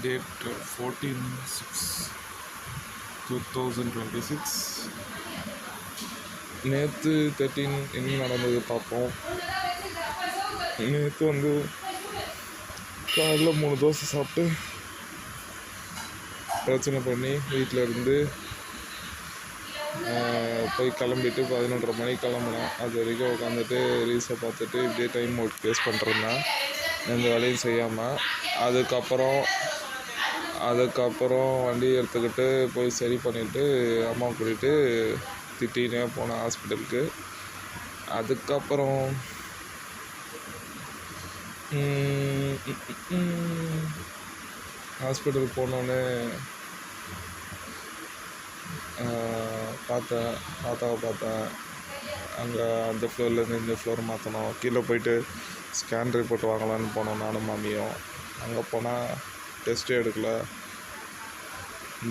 Date 14/6/2026. நேற்று 13 என்ன நடந்தது பார்ப்போம். நேற்று வந்து காலைல 3 தோசை சாப்பிட்டு பிரச்சனை பண்ணி வீட்டில் இருந்து போய் கிளம்பிட்டு 11:30 மணிக்கு கிளம்புனேன். அது வரைக்கும் உட்காந்துட்டு ரீல்ஸை பார்த்துட்டு இப்படியே டைம் வேஸ்ட் பண்ணுறேன்னா எந்த வேலையும் செய்யாமல் அதுக்கப்புறம் வண்டி எடுத்துக்கிட்டு போய் சரி பண்ணிவிட்டு அம்மா கூட்டிகிட்டு திட்டினே போனேன் ஹாஸ்பிட்டலுக்கு. அதுக்கப்புறம் ஹாஸ்பிட்டல் போனோடனே தாத்தாவை பார்த்தேன். அங்கே அந்த ஃப்ளோர்லேருந்து இந்த ஃப்ளோர் மாற்றணும். கீழே போயிட்டு ஸ்கேன் ரிப்போர்ட் வாங்கலான்னு போனோம் நானும் மாமியும். அங்கே போனால் டெஸ்ட்டே எடுக்கல.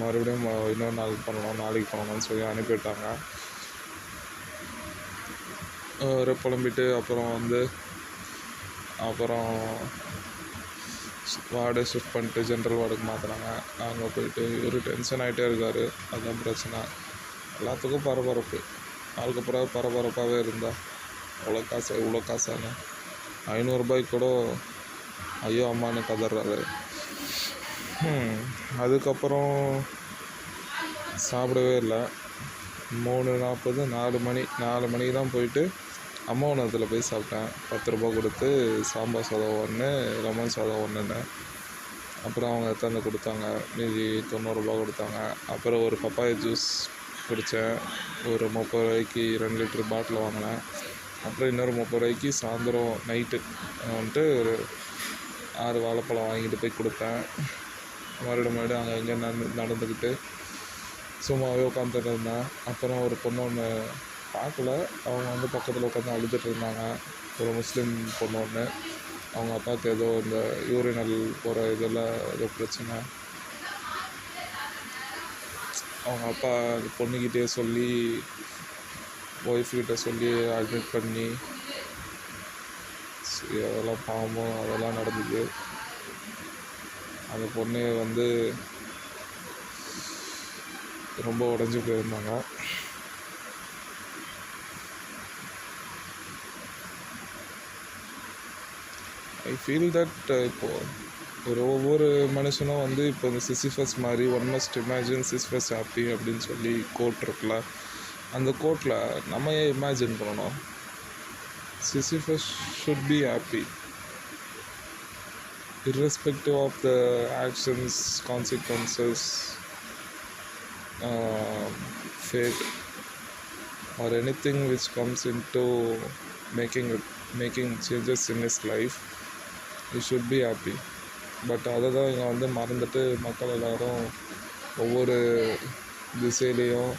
மறுபடியும் இன்னொரு நாளைக்கு பண்ணணும்னு சொல்லி அனுப்பிவிட்டாங்க. புலம்பிட்டு அப்புறம் வார்டு ஷிஃப்ட் பண்ணிட்டு ஜென்ரல் வார்டுக்கு மாற்றினாங்க. அங்கே போயிட்டு ஒரு டென்ஷன் ஆகிட்டே இருக்கார். அதுதான் பிரச்சனை. எல்லாத்துக்கும் பரபரப்பு. நாளுக்கு பிறகு பரபரப்பாகவே இருந்தால் இவ்வளோ காசானு 500 ரூபாய்க்கு கூட ஐயோ அம்மானு கதறாரு. அதுக்கப்புறம் சாப்பிடவே இல்லை. 3:40 4 மணிக்கு தான் போயிட்டு அம்மா உணவகத்தில் போய் சாப்பிட்டேன். 10 ரூபா கொடுத்து சாம்பார் சாதம் 1, லெமன் சாதம் 1ன்னு. அப்புறம் அவங்க எடுத்தாந்து கொடுத்தாங்க. மீதி 90 ரூபா கொடுத்தாங்க. அப்புறம் ஒரு பப்பாயா ஜூஸ் குடித்தேன். ஒரு 30 ரூபாய்க்கு 2 லிட்டர் பாட்டில் வாங்கினேன். அப்புறம் இன்னொரு 30 ரூபாய்க்கு சாயந்தரம் நைட்டு வந்துட்டு ஒரு 6 வாழைப்பழம் வாங்கிட்டு போய் கொடுத்தேன். மறுபடியும் அங்கே இங்கே நடந்துக்கிட்டு சும்மாவே உட்காந்துட்டு இருந்தேன். அப்புறம் ஒரு பொண்ணு ஒன்று பார்க்கல. அவங்க வந்து பக்கத்தில் உட்காந்து அழுதுட்டு இருந்தாங்க. ஒரு முஸ்லீம் பொண்ணு ஒன்று. அவங்க அப்பாவுக்கு ஏதோ இந்த யூரினல் போகிற இதெல்லாம் ஏதோ பிரச்சனை. அவங்க அப்பா பொண்ணுக்கிட்டே சொல்லி ஒய்ஃப்கிட்ட சொல்லி அட்மிட் பண்ணி அதெல்லாம் பாவமும் அதெல்லாம் நடந்தது. அந்த பொண்ணு வந்து ரொம்ப உடஞ்சி போயிருந்தாங்க. ஐ ஃபீல் தட் இப்போது ஒவ்வொரு மனுஷனும் வந்து இப்போ இந்த சிசிஃபஸ் மாதிரி one must imagine Sisyphus happy அப்படின்னு சொல்லி கோட் இருக்குல்ல. அந்த கோட்டில் நம்ம ஏன் இமேஜின் பண்ணணும்? Sisyphus should be happy irrespective of the actions, consequences, fate or anything which comes into making changes in his life. He should be happy. But அதை தான் இங்கே வந்து மறந்துட்டு மக்கள் எல்லோரும் ஒவ்வொரு திசையிலையும்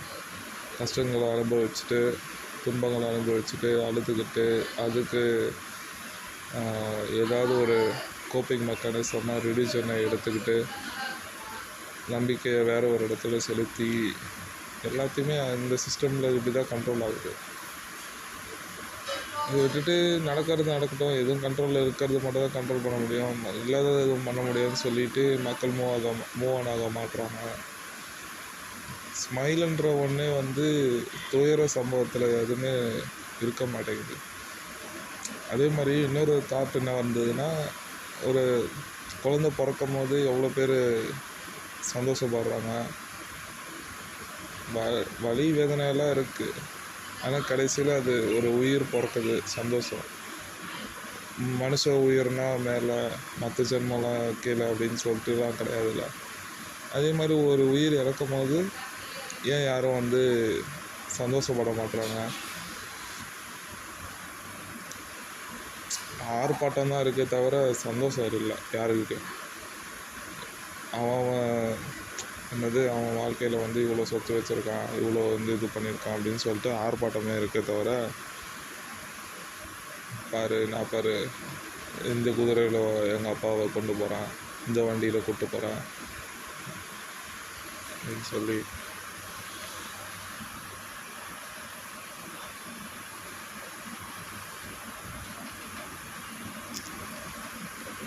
கஷ்டங்களை அனுபவிச்சுட்டு துன்பங்களை அனுபவிச்சுட்டு அழுதுகிட்டு அதுக்கு ஏதாவது ஒரு கோப்பிங் மெக்கானிசமாக ரிலிஜனை எடுத்துக்கிட்டு நம்பிக்கையை வேறு ஒரு இடத்துல செலுத்தி எல்லாத்தையுமே அந்த சிஸ்டமில் இப்படி தான் கண்ட்ரோல் ஆகுது. இதை விட்டுட்டு நடக்கட்டும், எதுவும் கண்ட்ரோலில் இருக்கிறது மட்டும் தான் கண்ட்ரோல் பண்ண முடியும், இல்லாதது எதுவும் பண்ண முடியாதுன்னு சொல்லிட்டு மக்கள் மூவ் ஆன் ஆக மாட்டுறாங்க. ஸ்மைல்ன்ற ஒன்றே வந்து துயர சம்பவத்தில் எதுவுமே இருக்க மாட்டேங்குது. அதே மாதிரி இன்னொரு தாட் என்ன வந்ததுன்னா, ஒரு குழந்தை பிறக்கும் போது எவ்வளோ பேர் சந்தோஷப்படுறாங்க. வலி வேதனையெல்லாம் இருக்குது. ஆனால் கடைசியில் அது ஒரு உயிர் பிறக்குது, சந்தோஷம். மனுஷ உயிர்னால் மேலே, மற்ற ஜென்மெல்லாம் கீழே அப்படின்னு சொல்லிட்டுலாம் கிடையாதுல்ல. அதே மாதிரி ஒரு உயிர் இறக்கும் போது ஏன் யாரும் வந்து சந்தோஷப்பட மாட்டுறாங்க? ஆர்ப்பாட்டம் தான் இருக்கே தவிர சந்தோஷம் இல்லை யாருக்கிட்டே. அவன் வாழ்க்கையில் வந்து இவ்வளோ சொத்து வச்சுருக்கான், இவ்வளோ வந்து இது பண்ணியிருக்கான் அப்படின்னு சொல்லிட்டு ஆர்ப்பாட்டமே இருக்கே தவிர பாரு இந்த குதிரையில் எங்கள் அப்பாவை கொண்டு போகிறேன், இந்த வண்டியில் கூப்பிட்டு போகிறேன் அப்படின்னு சொல்லி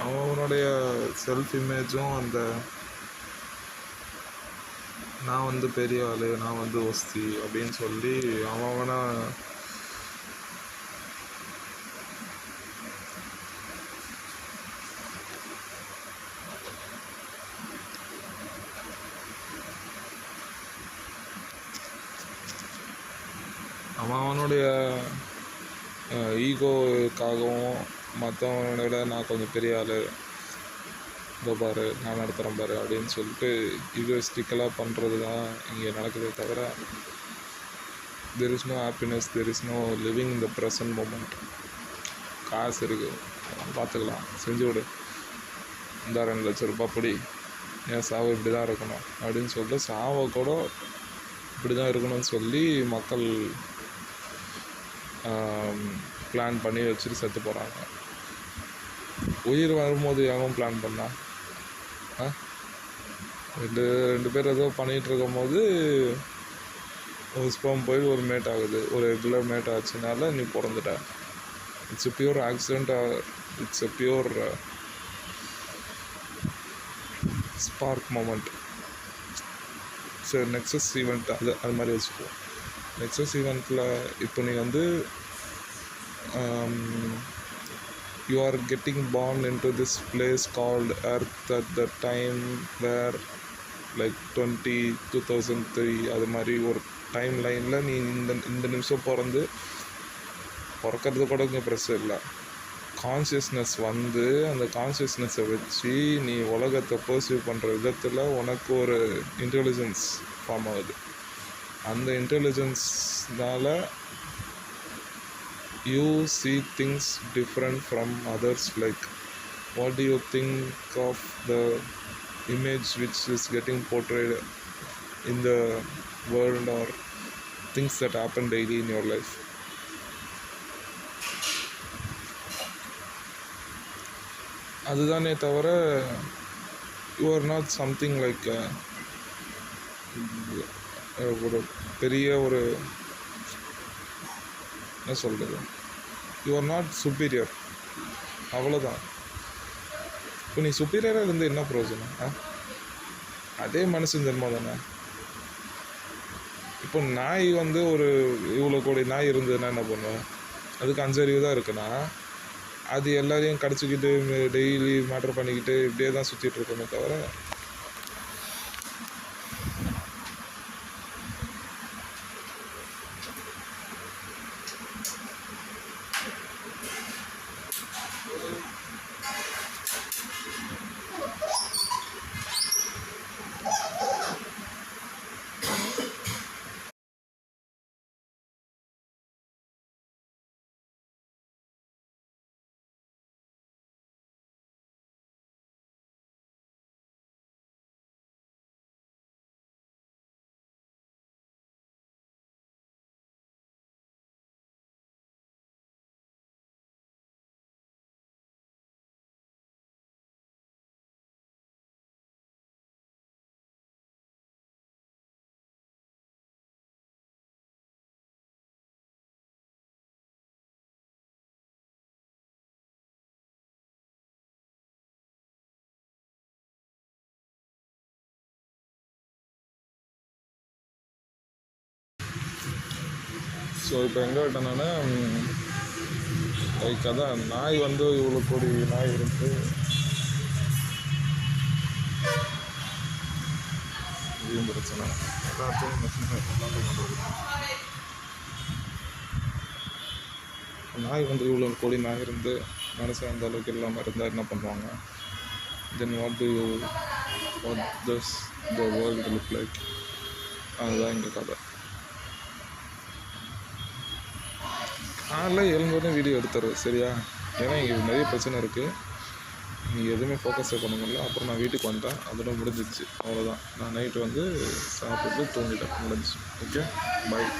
அவனுடைய செல்ஃப் இமேஜும் அந்த நான் வந்து பெரிய ஆள், நான் வந்து ஒஸ்தி அப்படின்னு சொல்லி அவனை அவனுடைய ஈகோக்காகவும் மற்றவனோட நான் கொஞ்சம் பெரிய ஆள், இதோ பாரு நான் நடத்துகிறேன் பாரு அப்படின்னு சொல்லிட்டு ஈகோஸ்டிக்கலாக பண்ணுறது தான் இங்கே நடக்குதே தவிர there is no happiness, there is no living in the present moment. காசு இருக்குது பார்த்துக்கலாம், செஞ்சு விடு, இந்த 2 லட்ச ரூபா பிடி, என் சாவு இப்படி தான் இருக்கணும் அப்படின்னு சொல்லிட்டு சாவை கூட இப்படி தான் இருக்கணும்னு சொல்லி மக்கள் பிளான் பண்ணி வச்சுட்டு செத்து போகிறாங்க. உயிர் வரும்போது எவன் பிளான் பண்ணா? ரெண்டு பேர் ஏதோ பண்ணிகிட்டு இருக்கும் போது ஒரு ஸ்பெர்ம் போய் ஒரு மேட் ஆகுது, ஒரு ரெகுலர் மேட் ஆச்சுனால நீ பிறந்துட்ட. It's a pure accident, it's a pure spark moment. சரி, நெக்ஸஸ் ஈவெண்ட் அது மாதிரி வச்சுக்கோ. நெக்ஸஸ் ஈவெண்ட்டில் இப்போ நீ வந்து you are getting born into this place called earth at the time where like 2003 அது மாதிரி ஒரு டைம் லைனில் நீ இந்த நிமிஷம் பிறக்கிறது கூட இங்கே பிரச்சனை இல்லை. கான்ஷியஸ்னஸ் வந்து அந்த கான்ஷியஸ்னஸை வச்சு நீ உலகத்தை பர்சீவ் பண்ணுற விதத்தில் உனக்கு ஒரு இன்டெலிஜென்ஸ் ஃபார்ம் ஆகுது. அந்த இன்டெலிஜென்ஸ்னால you see things different from others. Like, what do you think of the image which is getting portrayed in the world or things that happen daily in your life? அதுதானே தவிர you are not something like ஒரு பெரிய ஒரு என்ன சொல்கிறது, you are not superior, அவ்வளோதான். இப்போ நீ சுப்பீரியராக இருந்து என்ன பிரயோஜனம்? அதே மனுஷன் ஜென்மம் தானே. இப்போ நாய் வந்து ஒரு இவ்வளோ கோடி நாய் இருந்ததுன்னா என்ன பண்ணுவேன்? அதுக்கு 5 அறிவு தான் இருக்குன்னா அது எல்லாரையும் கடிச்சிக்கிட்டு டெய்லி மேட்டர் பண்ணிக்கிட்டு இப்படியே தான் சுற்றிட்டு இருக்கோமே தவிர ஸோ இப்போ எங்கே விட்டேன்னா லைக் அதான் நாய் வந்து இவ்வளோ கோடி நாய் இருந்து இதையும் பிரச்சனை நாய் வந்து இவ்வளோ கோடி நாய் இருந்து மனுஷன் அந்த அளவுக்கு இல்லாமல் இருந்தால் என்ன பண்ணுவாங்க? Then what the world look like? அதுதான் எங்கள் கதை. காலையில் எழுந்தோடனே வீடியோ எடுத்துரு சரியா? ஏன்னா இங்கே நிறைய பிரச்சனை இருக்குது, நீங்கள் எதுவுமே ஃபோக்கஸே பண்ண முடியல. அப்புறம் நான் வீட்டுக்கு வந்துட்டேன், அதோட முடிஞ்சிச்சு, அவ்வளோதான். நான் நைட்டு வந்து சாப்பிட்டு தூங்கிட்டேன், முடிஞ்சிச்சு. ஓகே, பாய்.